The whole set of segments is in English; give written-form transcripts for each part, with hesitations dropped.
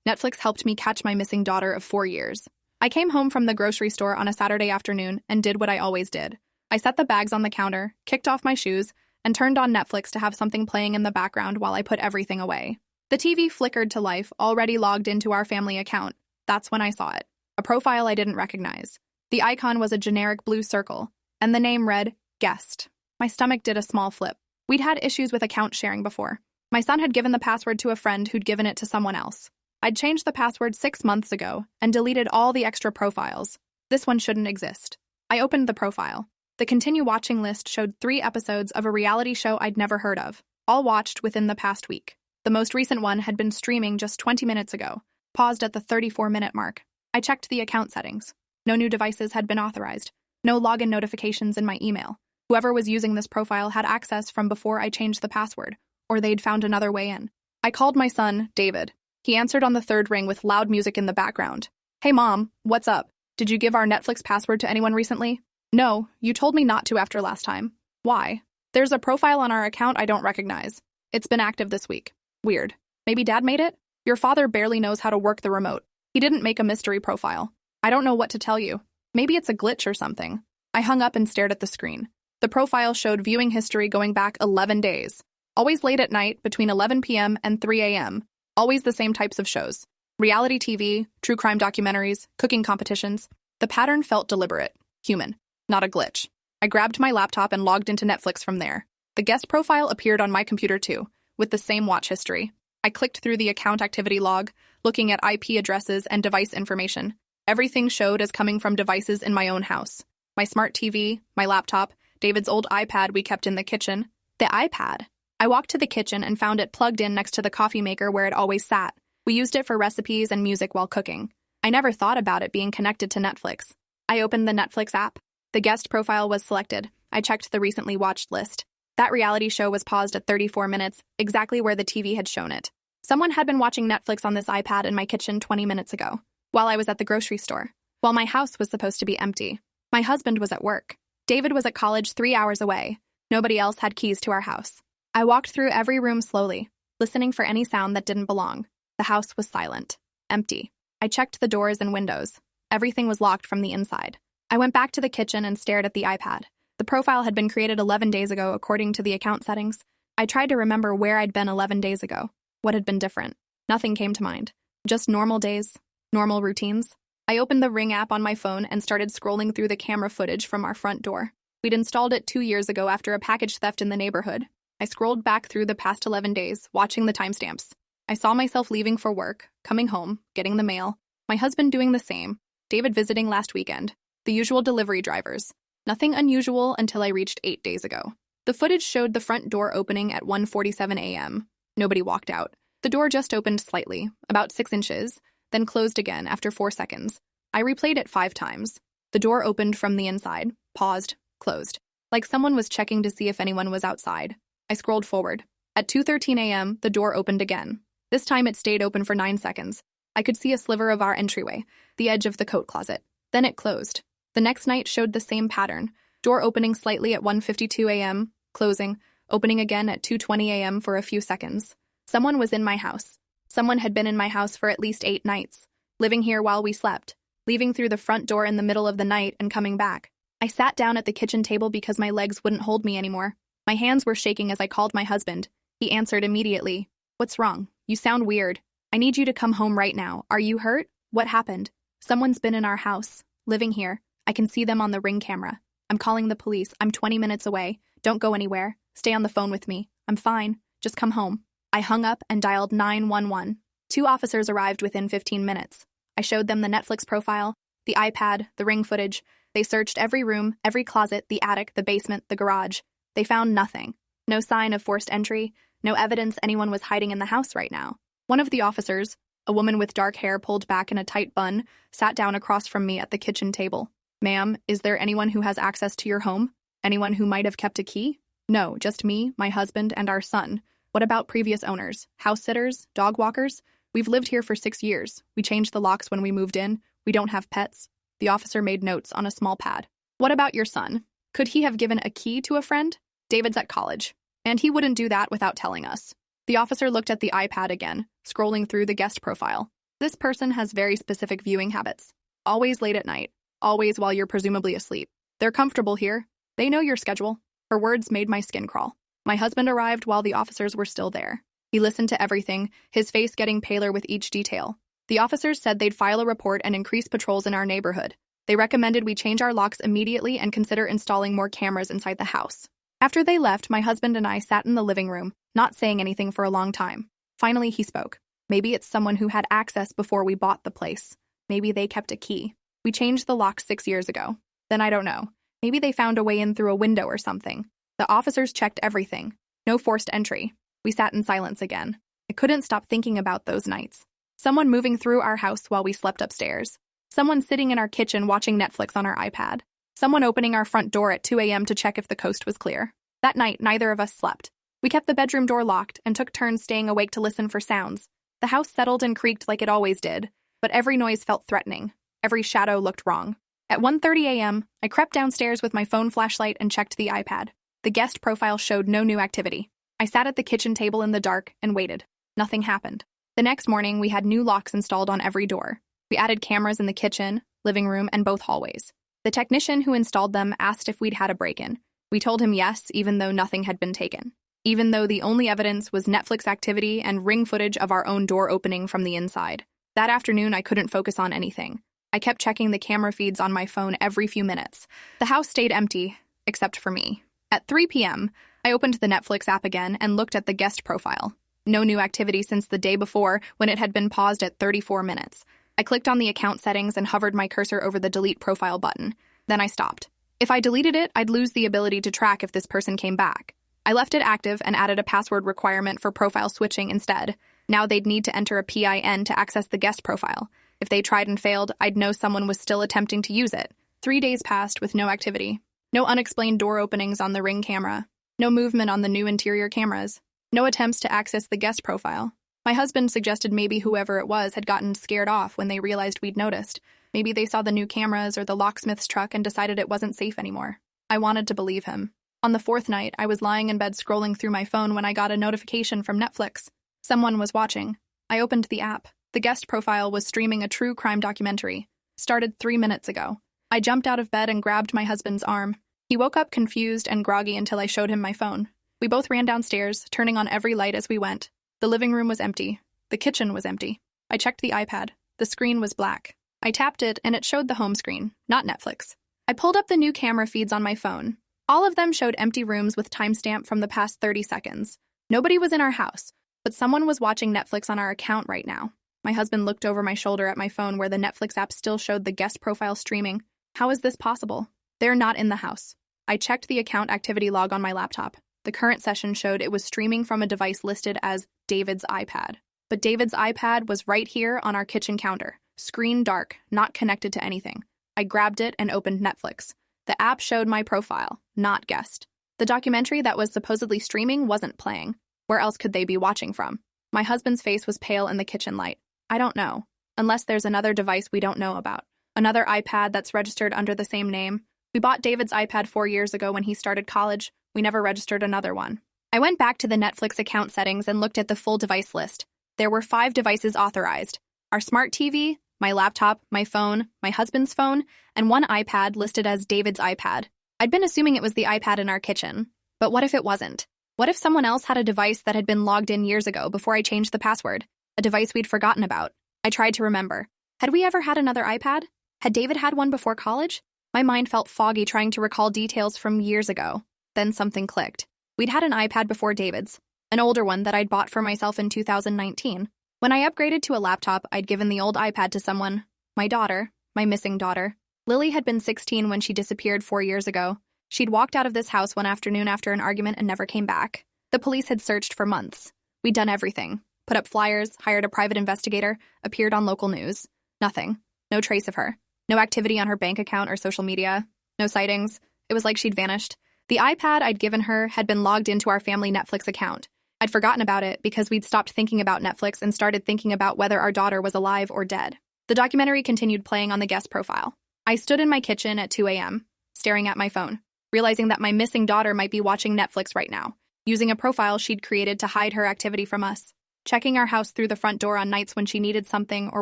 Netflix helped me catch my missing daughter of 4 years. I came home from the grocery store on a Saturday afternoon and did what I always did. I set the bags on the counter, kicked off my shoes, and turned on Netflix to have something playing in the background while I put everything away. The TV flickered to life, already logged into our family account. That's when I saw it. A profile I didn't recognize. The icon was a generic blue circle, and the name read, Guest. My stomach did a small flip. We'd had issues with account sharing before. My son had given the password to a friend who'd given it to someone else. I'd changed the password 6 months ago and deleted all the extra profiles. This one shouldn't exist. I opened the profile. The continue watching list showed 3 episodes of a reality show I'd never heard of, all watched within the past week. The most recent one had been streaming just 20 minutes ago, paused at the 34-minute mark. I checked the account settings. No new devices had been authorized. No login notifications in my email. Whoever was using this profile had access from before I changed the password, or they'd found another way in. I called my son, David. He answered on the 3rd ring with loud music in the background. Hey Mom, what's up? Did you give our Netflix password to anyone recently? No, you told me not to after last time. Why? There's a profile on our account I don't recognize. It's been active this week. Weird. Maybe Dad made it? Your father barely knows how to work the remote. He didn't make a mystery profile. I don't know what to tell you. Maybe it's a glitch or something. I hung up and stared at the screen. The profile showed viewing history going back 11 days. Always late at night, between 11 p.m. and 3 a.m. Always the same types of shows. Reality TV, true crime documentaries, cooking competitions. The pattern felt deliberate, human, not a glitch. I grabbed my laptop and logged into Netflix from there. The guest profile appeared on my computer too, with the same watch history. I clicked through the account activity log, looking at IP addresses and device information. Everything showed as coming from devices in my own house. My smart TV, my laptop, David's old iPad we kept in the kitchen. The iPad. I walked to the kitchen and found it plugged in next to the coffee maker where it always sat. We used it for recipes and music while cooking. I never thought about it being connected to Netflix. I opened the Netflix app. The guest profile was selected. I checked the recently watched list. That reality show was paused at 34 minutes, exactly where the TV had shown it. Someone had been watching Netflix on this iPad in my kitchen 20 minutes ago, while I was at the grocery store, while my house was supposed to be empty. My husband was at work. David was at college 3 hours away. Nobody else had keys to our house. I walked through every room slowly, listening for any sound that didn't belong. The house was silent, empty. I checked the doors and windows. Everything was locked from the inside. I went back to the kitchen and stared at the iPad. The profile had been created 11 days ago according to the account settings. I tried to remember where I'd been 11 days ago. What had been different? Nothing came to mind. Just normal days, normal routines. I opened the Ring app on my phone and started scrolling through the camera footage from our front door. We'd installed it 2 years ago after a package theft in the neighborhood. I scrolled back through the past 11 days, watching the timestamps. I saw myself leaving for work, coming home, getting the mail, my husband doing the same, David visiting last weekend, the usual delivery drivers. Nothing unusual until I reached 8 days ago. The footage showed the front door opening at 1:47 a.m. Nobody walked out. The door just opened slightly, about 6 inches, then closed again after 4 seconds. I replayed it 5 times. The door opened from the inside, paused, closed, like someone was checking to see if anyone was outside. I scrolled forward. At 2:13 a.m., the door opened again. This time it stayed open for 9 seconds. I could see a sliver of our entryway, the edge of the coat closet. Then it closed. The next night showed the same pattern. Door opening slightly at 1:52 a.m., closing, opening again at 2:20 a.m. for a few seconds. Someone was in my house. Someone had been in my house for at least 8 nights, living here while we slept, leaving through the front door in the middle of the night and coming back. I sat down at the kitchen table because my legs wouldn't hold me anymore. My hands were shaking as I called my husband. He answered immediately. What's wrong? You sound weird. I need you to come home right now. Are you hurt? What happened? Someone's been in our house, living here. I can see them on the Ring camera. I'm calling the police. I'm 20 minutes away. Don't go anywhere. Stay on the phone with me. I'm fine. Just come home. I hung up and dialed 911. 2 officers arrived within 15 minutes. I showed them the Netflix profile, the iPad, the Ring footage. They searched every room, every closet, the attic, the basement, the garage. They found nothing. No sign of forced entry, no evidence anyone was hiding in the house right now. One of the officers, a woman with dark hair pulled back in a tight bun, sat down across from me at the kitchen table. Ma'am, is there anyone who has access to your home? Anyone who might have kept a key? No, just me, my husband, and our son. What about previous owners? House sitters? Dog walkers? We've lived here for 6 years. We changed the locks when we moved in. We don't have pets. The officer made notes on a small pad. What about your son? Could he have given a key to a friend? David's at college, and he wouldn't do that without telling us. The officer looked at the iPad again, scrolling through the guest profile. This person has very specific viewing habits. Always late at night. Always while you're presumably asleep. They're comfortable here. They know your schedule. Her words made my skin crawl. My husband arrived while the officers were still there. He listened to everything, his face getting paler with each detail. The officers said they'd file a report and increase patrols in our neighborhood. They recommended we change our locks immediately and consider installing more cameras inside the house. After they left, my husband and I sat in the living room, not saying anything for a long time. Finally, he spoke. Maybe it's someone who had access before we bought the place. Maybe they kept a key. We changed the lock 6 years ago. Then I don't know. Maybe they found a way in through a window or something. The officers checked everything. No forced entry. We sat in silence again. I couldn't stop thinking about those nights. Someone moving through our house while we slept upstairs. Someone sitting in our kitchen watching Netflix on our iPad. Someone opening our front door at 2 a.m. to check if the coast was clear. That night, neither of us slept. We kept the bedroom door locked and took turns staying awake to listen for sounds. The house settled and creaked like it always did, but every noise felt threatening. Every shadow looked wrong. At 1:30 a.m., I crept downstairs with my phone flashlight and checked the iPad. The guest profile showed no new activity. I sat at the kitchen table in the dark and waited. Nothing happened. The next morning, we had new locks installed on every door. We added cameras in the kitchen, living room, and both hallways. The technician who installed them asked if we'd had a break-in. We told him yes, even though nothing had been taken. Even though the only evidence was Netflix activity and ring footage of our own door opening from the inside. That afternoon, I couldn't focus on anything. I kept checking the camera feeds on my phone every few minutes. The house stayed empty, except for me. At 3 p.m., I opened the Netflix app again and looked at the guest profile. No new activity since the day before when it had been paused at 34 minutes. I clicked on the account settings and hovered my cursor over the delete profile button. Then I stopped. If I deleted it, I'd lose the ability to track if this person came back. I left it active and added a password requirement for profile switching instead. Now they'd need to enter a PIN to access the guest profile. If they tried and failed, I'd know someone was still attempting to use it. 3 days passed with no activity. No unexplained door openings on the Ring camera. No movement on the new interior cameras. No attempts to access the guest profile. My husband suggested maybe whoever it was had gotten scared off when they realized we'd noticed. Maybe they saw the new cameras or the locksmith's truck and decided it wasn't safe anymore. I wanted to believe him. On the 4th night, I was lying in bed scrolling through my phone when I got a notification from Netflix. Someone was watching. I opened the app. The guest profile was streaming a true crime documentary. Started 3 minutes ago. I jumped out of bed and grabbed my husband's arm. He woke up confused and groggy until I showed him my phone. We both ran downstairs, turning on every light as we went. The living room was empty. The kitchen was empty. I checked the iPad. The screen was black. I tapped it, and it showed the home screen, not Netflix. I pulled up the new camera feeds on my phone. All of them showed empty rooms with timestamp from the past 30 seconds. Nobody was in our house, but someone was watching Netflix on our account right now. My husband looked over my shoulder at my phone where the Netflix app still showed the guest profile streaming. How is this possible? They're not in the house. I checked the account activity log on my laptop. The current session showed it was streaming from a device listed as David's iPad. But David's iPad was right here on our kitchen counter. Screen dark, not connected to anything. I grabbed it and opened Netflix. The app showed my profile, not guest. The documentary that was supposedly streaming wasn't playing. Where else could they be watching from? My husband's face was pale in the kitchen light. I don't know. Unless there's another device we don't know about. Another iPad that's registered under the same name. We bought David's iPad 4 years ago when he started college. We never registered another one. I went back to the Netflix account settings and looked at the full device list. There were 5 devices authorized. Our smart TV, my laptop, my phone, my husband's phone, and 1 iPad listed as David's iPad. I'd been assuming it was the iPad in our kitchen. But what if it wasn't? What if someone else had a device that had been logged in years ago before I changed the password? A device we'd forgotten about. I tried to remember. Had we ever had another iPad? Had David had one before college? My mind felt foggy trying to recall details from years ago. Then something clicked. We'd had an iPad before David's, an older one that I'd bought for myself in 2019. When I upgraded to a laptop, I'd given the old iPad to someone. My daughter, my missing daughter. Lily had been 16 when she disappeared 4 years ago. She'd walked out of this house one afternoon after an argument and never came back. The police had searched for months. We'd done everything. Put up flyers, hired a private investigator, appeared on local news. Nothing. No trace of her. No activity on her bank account or social media. No sightings. It was like she'd vanished. The iPad I'd given her had been logged into our family Netflix account. I'd forgotten about it because we'd stopped thinking about Netflix and started thinking about whether our daughter was alive or dead. The documentary continued playing on the guest profile. I stood in my kitchen at 2 a.m., staring at my phone, realizing that my missing daughter might be watching Netflix right now, using a profile she'd created to hide her activity from us. checking our house through the front door on nights when she needed something or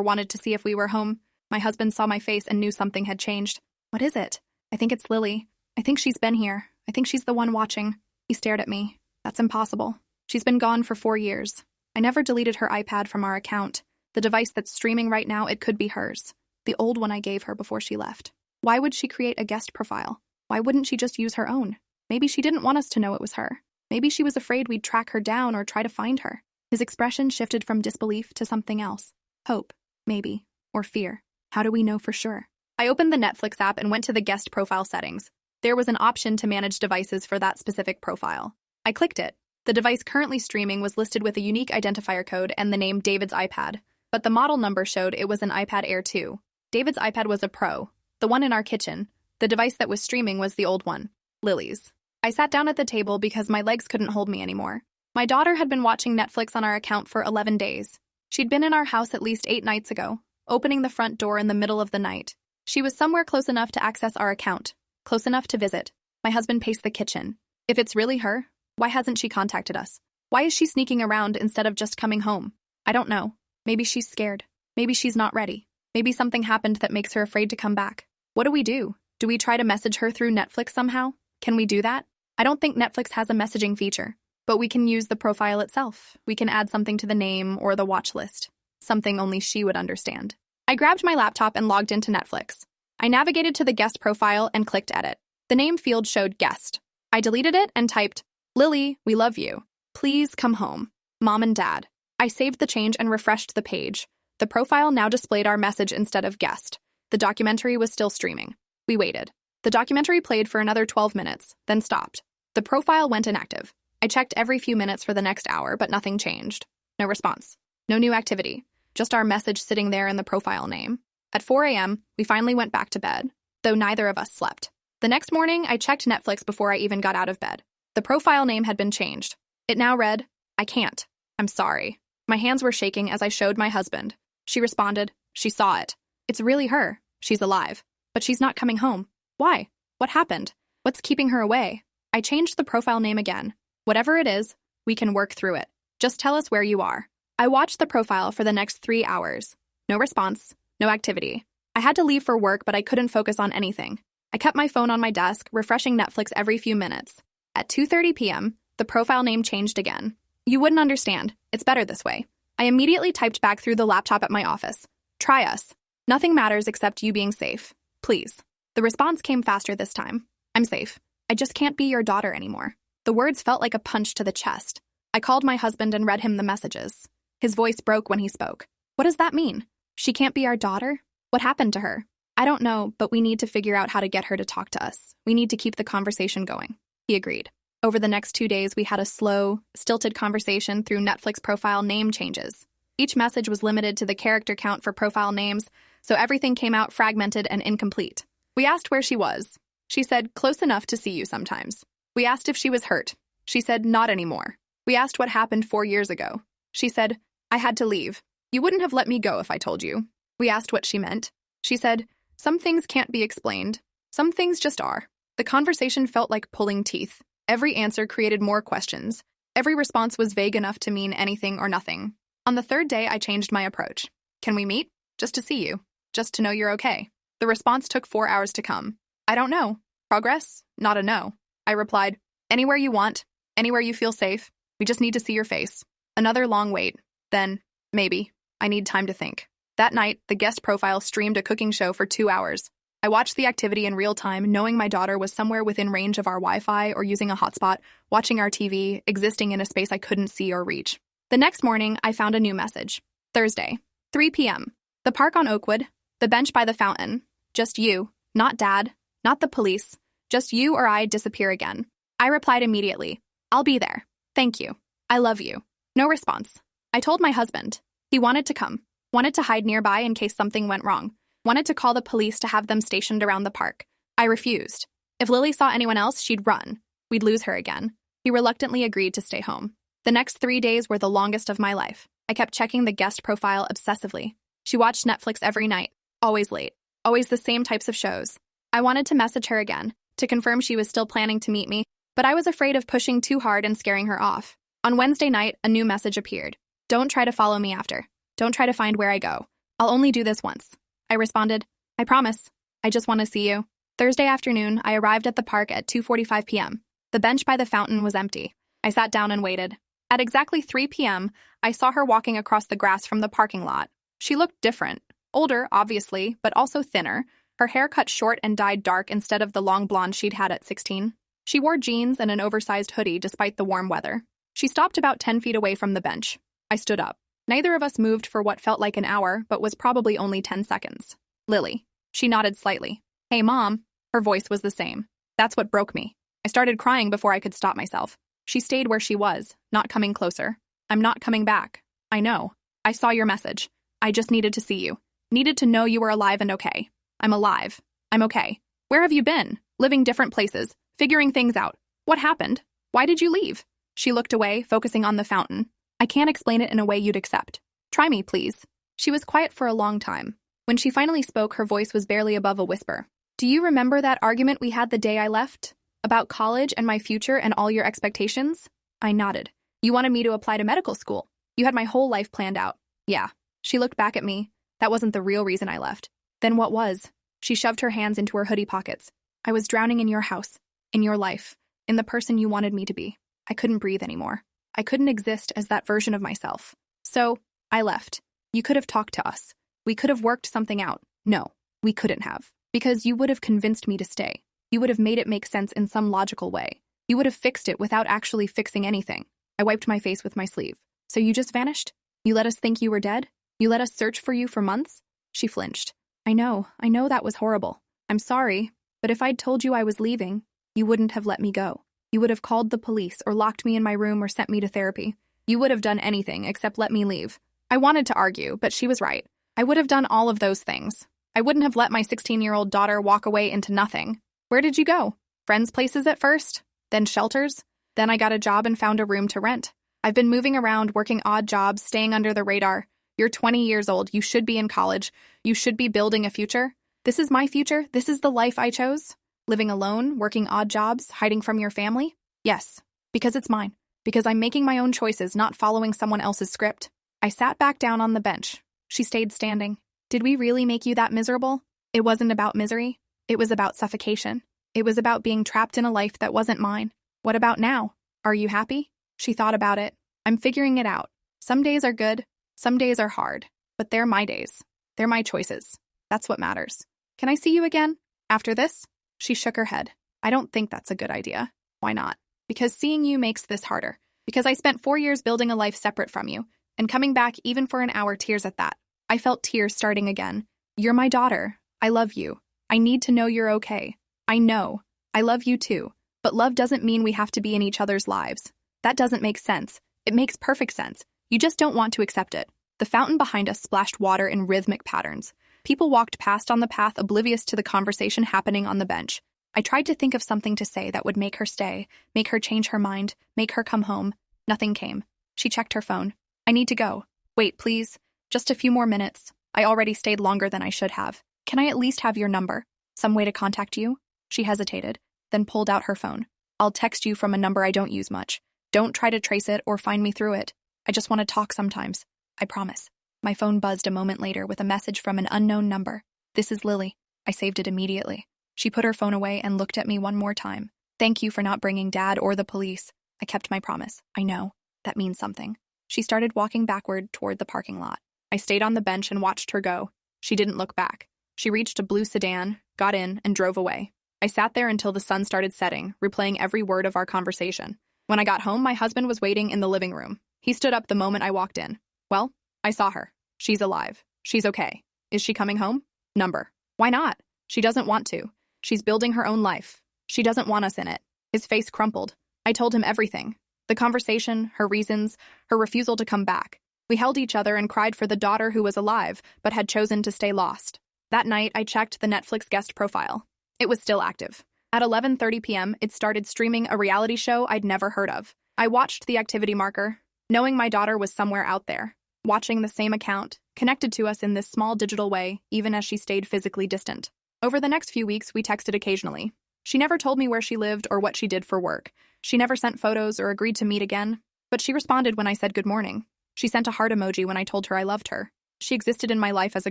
wanted to see if we were home. My husband saw my face and knew something had changed. What is it? I think it's Lily. I think she's been here. I think she's the one watching. He stared at me. That's impossible. She's been gone for 4 years. I never deleted her iPad from our account. The device that's streaming right now, it could be hers. The old one I gave her before she left. Why would she create a guest profile? Why wouldn't she just use her own? Maybe she didn't want us to know it was her. Maybe she was afraid we'd track her down or try to find her. His expression shifted from disbelief to something else. Hope, maybe, or fear. How do we know for sure? I opened the Netflix app and went to the guest profile settings. There was an option to manage devices for that specific profile. I clicked it. The device currently streaming was listed with a unique identifier code and the name David's iPad, but the model number showed it was an iPad Air 2. David's iPad was a Pro, the one in our kitchen. The device that was streaming was the old one, Lily's. I sat down at the table because my legs couldn't hold me anymore. My daughter had been watching Netflix on our account for 11 days. She'd been in our house at least 8 nights ago, opening the front door in the middle of the night. She was somewhere close enough to access our account, close enough to visit. My husband paced the kitchen. If it's really her, why hasn't she contacted us? Why is she sneaking around instead of just coming home? I don't know. Maybe she's scared. Maybe she's not ready. Maybe something happened that makes her afraid to come back. What do we do? Do we try to message her through Netflix somehow? Can we do that? I don't think Netflix has a messaging feature, but we can use the profile itself. We can add something to the name or the watch list, something only she would understand. I grabbed my laptop and logged into Netflix. I navigated to the guest profile and clicked edit. The name field showed guest. I deleted it and typed, Lily, we love you. Please come home. Mom and Dad. I saved the change and refreshed the page. The profile now displayed our message instead of guest. The documentary was still streaming. We waited. The documentary played for another 12 minutes, then stopped. The profile went inactive. I checked every few minutes for the next hour, but nothing changed. No response. No new activity. Just our message sitting there in the profile name. At 4 a.m., we finally went back to bed, though neither of us slept. The next morning, I checked Netflix before I even got out of bed. The profile name had been changed. It now read, I can't. I'm sorry. My hands were shaking as I showed my husband. She responded. She saw it. It's really her. She's alive. But she's not coming home. Why? What happened? What's keeping her away? I changed the profile name again. Whatever it is, we can work through it. Just tell us where you are. I watched the profile for the next 3 hours. No response. No activity. I had to leave for work, but I couldn't focus on anything. I kept my phone on my desk, refreshing Netflix every few minutes. At 2:30 p.m., the profile name changed again. You wouldn't understand. It's better this way. I immediately typed back through the laptop at my office. Try us. Nothing matters except you being safe. Please. The response came faster this time. I'm safe. I just can't be your daughter anymore. The words felt like a punch to the chest. I called my husband and read him the messages. His voice broke when he spoke. What does that mean? She can't be our daughter? What happened to her? I don't know, but we need to figure out how to get her to talk to us. We need to keep the conversation going. He agreed. Over the next 2 days, we had a slow, stilted conversation through Netflix profile name changes. Each message was limited to the character count for profile names, so everything came out fragmented and incomplete. We asked where she was. She said, close enough to see you sometimes. We asked if she was hurt. She said, not anymore. We asked what happened 4 years ago. She said, I had to leave. You wouldn't have let me go if I told you. We asked what she meant. She said, some things can't be explained. Some things just are. The conversation felt like pulling teeth. Every answer created more questions. Every response was vague enough to mean anything or nothing. On the 3rd day, I changed my approach. Can we meet? Just to see you. Just to know you're okay. The response took 4 hours to come. I don't know. Progress? Not a no. I replied, anywhere you want. Anywhere you feel safe. We just need to see your face. Another long wait. Then, maybe. I need time to think. That night, the guest profile streamed a cooking show for 2 hours. I watched the activity in real time, knowing my daughter was somewhere within range of our Wi-Fi or using a hotspot, watching our TV, existing in a space I couldn't see or reach. The next morning, I found a new message. Thursday, 3 p.m. The park on Oakwood, the bench by the fountain. Just you, not Dad, not the police. Just you or I disappear again. I replied immediately. I'll be there. Thank you. I love you. No response. I told my husband. He wanted to come. Wanted to hide nearby in case something went wrong. Wanted to call the police to have them stationed around the park. I refused. If Lily saw anyone else, she'd run. We'd lose her again. He reluctantly agreed to stay home. The next 3 days were the longest of my life. I kept checking the guest profile obsessively. She watched Netflix every night, always late, always the same types of shows. I wanted to message her again, to confirm she was still planning to meet me, but I was afraid of pushing too hard and scaring her off. On Wednesday night, a new message appeared. Don't try to follow me after. Don't try to find where I go. I'll only do this once. I responded, I promise. I just want to see you. Thursday afternoon, I arrived at the park at 2:45 p.m. The bench by the fountain was empty. I sat down and waited. At exactly 3 p.m., I saw her walking across the grass from the parking lot. She looked different. Older, obviously, but also thinner. Her hair cut short and dyed dark instead of the long blonde she'd had at 16. She wore jeans and an oversized hoodie despite the warm weather. She stopped about 10 feet away from the bench. I stood up. Neither of us moved for what felt like an hour, but was probably only 10 seconds. Lily. She nodded slightly. Hey, Mom. Her voice was the same. That's what broke me. I started crying before I could stop myself. She stayed where she was, not coming closer. I'm not coming back. I know. I saw your message. I just needed to see you. Needed to know you were alive and okay. I'm alive. I'm okay. Where have you been? Living different places. Figuring things out. What happened? Why did you leave? She looked away, focusing on the fountain. I can't explain it in a way you'd accept. Try me, please. She was quiet for a long time. When she finally spoke, her voice was barely above a whisper. Do you remember that argument we had the day I left? About college and my future and all your expectations? I nodded. You wanted me to apply to medical school. You had my whole life planned out. Yeah. She looked back at me. That wasn't the real reason I left. Then what was? She shoved her hands into her hoodie pockets. I was drowning in your house, in your life, in the person you wanted me to be. I couldn't breathe anymore. I couldn't exist as that version of myself. So, I left. You could have talked to us. We could have worked something out. No, we couldn't have. Because you would have convinced me to stay. You would have made it make sense in some logical way. You would have fixed it without actually fixing anything. I wiped my face with my sleeve. So you just vanished? You let us think you were dead? You let us search for you for months? She flinched. I know that was horrible. I'm sorry, but if I'd told you I was leaving, you wouldn't have let me go. You would have called the police or locked me in my room or sent me to therapy. You would have done anything except let me leave. I wanted to argue, but she was right. I would have done all of those things. I wouldn't have let my 16-year-old daughter walk away into nothing. Where did you go? Friends' places at first? Then shelters? Then I got a job and found a room to rent. I've been moving around, working odd jobs, staying under the radar. You're 20 years old. You should be in college. You should be building a future. This is my future. This is the life I chose. Living alone, working odd jobs, hiding from your family? Yes, because it's mine. Because I'm making my own choices, not following someone else's script. I sat back down on the bench. She stayed standing. Did we really make you that miserable? It wasn't about misery. It was about suffocation. It was about being trapped in a life that wasn't mine. What about now? Are you happy? She thought about it. I'm figuring it out. Some days are good. Some days are hard. But they're my days. They're my choices. That's what matters. Can I see you again? After this? She shook her head. I don't think that's a good idea. Why not? Because seeing you makes this harder. Because I spent 4 years building a life separate from you. And coming back even for an hour, tears at that. I felt tears starting again. You're my daughter. I love you. I need to know you're okay. I know. I love you too. But love doesn't mean we have to be in each other's lives. That doesn't make sense. It makes perfect sense. You just don't want to accept it. The fountain behind us splashed water in rhythmic patterns. People walked past on the path, oblivious to the conversation happening on the bench. I tried to think of something to say that would make her stay, make her change her mind, make her come home. Nothing came. She checked her phone. I need to go. Wait, please. Just a few more minutes. I already stayed longer than I should have. Can I at least have your number? Some way to contact you? She hesitated, then pulled out her phone. I'll text you from a number I don't use much. Don't try to trace it or find me through it. I just want to talk sometimes. I promise. My phone buzzed a moment later with a message from an unknown number. This is Lily. I saved it immediately. She put her phone away and looked at me one more time. Thank you for not bringing Dad or the police. I kept my promise. I know. That means something. She started walking backward toward the parking lot. I stayed on the bench and watched her go. She didn't look back. She reached a blue sedan, got in, and drove away. I sat there until the sun started setting, replaying every word of our conversation. When I got home, my husband was waiting in the living room. He stood up the moment I walked in. Well, I saw her. She's alive. She's okay. Is she coming home? Number. Why not? She doesn't want to. She's building her own life. She doesn't want us in it. His face crumpled. I told him everything. The conversation, her reasons, her refusal to come back. We held each other and cried for the daughter who was alive, but had chosen to stay lost. That night, I checked the Netflix guest profile. It was still active. At 11:30 p.m., it started streaming a reality show I'd never heard of. I watched the activity marker, knowing my daughter was somewhere out there, watching the same account, connected to us in this small digital way, even as she stayed physically distant. Over the next few weeks, we texted occasionally. She never told me where she lived or what she did for work. She never sent photos or agreed to meet again, but she responded when I said good morning. She sent a heart emoji when I told her I loved her. She existed in my life as a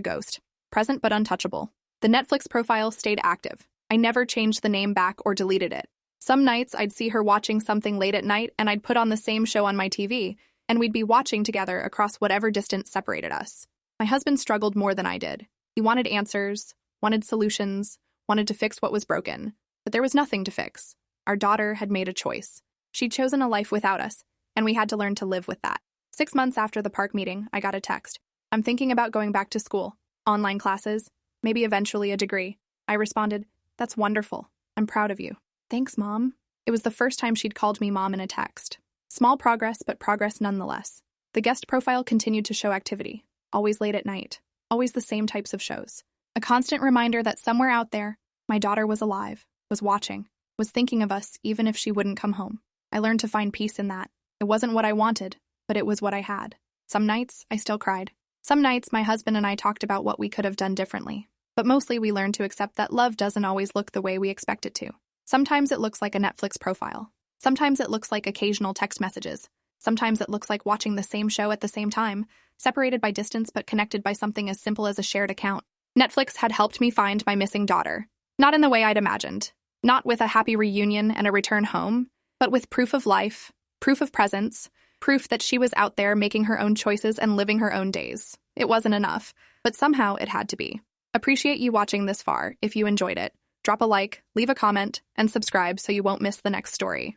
ghost, present but untouchable. The Netflix profile stayed active. I never changed the name back or deleted it. Some nights I'd see her watching something late at night and I'd put on the same show on my TV, and we'd be watching together across whatever distance separated us. My husband struggled more than I did. He wanted answers, wanted solutions, wanted to fix what was broken. But there was nothing to fix. Our daughter had made a choice. She'd chosen a life without us, and we had to learn to live with that. 6 months after the park meeting, I got a text. I'm thinking about going back to school. Online classes, maybe eventually a degree. I responded, that's wonderful. I'm proud of you. Thanks, Mom. It was the first time she'd called me Mom in a text. Small progress, but progress nonetheless. The guest profile continued to show activity, always late at night, always the same types of shows. A constant reminder that somewhere out there, my daughter was alive, was watching, was thinking of us even if she wouldn't come home. I learned to find peace in that. It wasn't what I wanted, but it was what I had. Some nights, I still cried. Some nights, my husband and I talked about what we could have done differently. But mostly we learned to accept that love doesn't always look the way we expect it to. Sometimes it looks like a Netflix profile. Sometimes it looks like occasional text messages. Sometimes it looks like watching the same show at the same time, separated by distance but connected by something as simple as a shared account. Netflix had helped me find my missing daughter. Not in the way I'd imagined. Not with a happy reunion and a return home, but with proof of life, proof of presence, proof that she was out there making her own choices and living her own days. It wasn't enough, but somehow it had to be. Appreciate you watching this far. If you enjoyed it, drop a like, leave a comment, and subscribe so you won't miss the next story.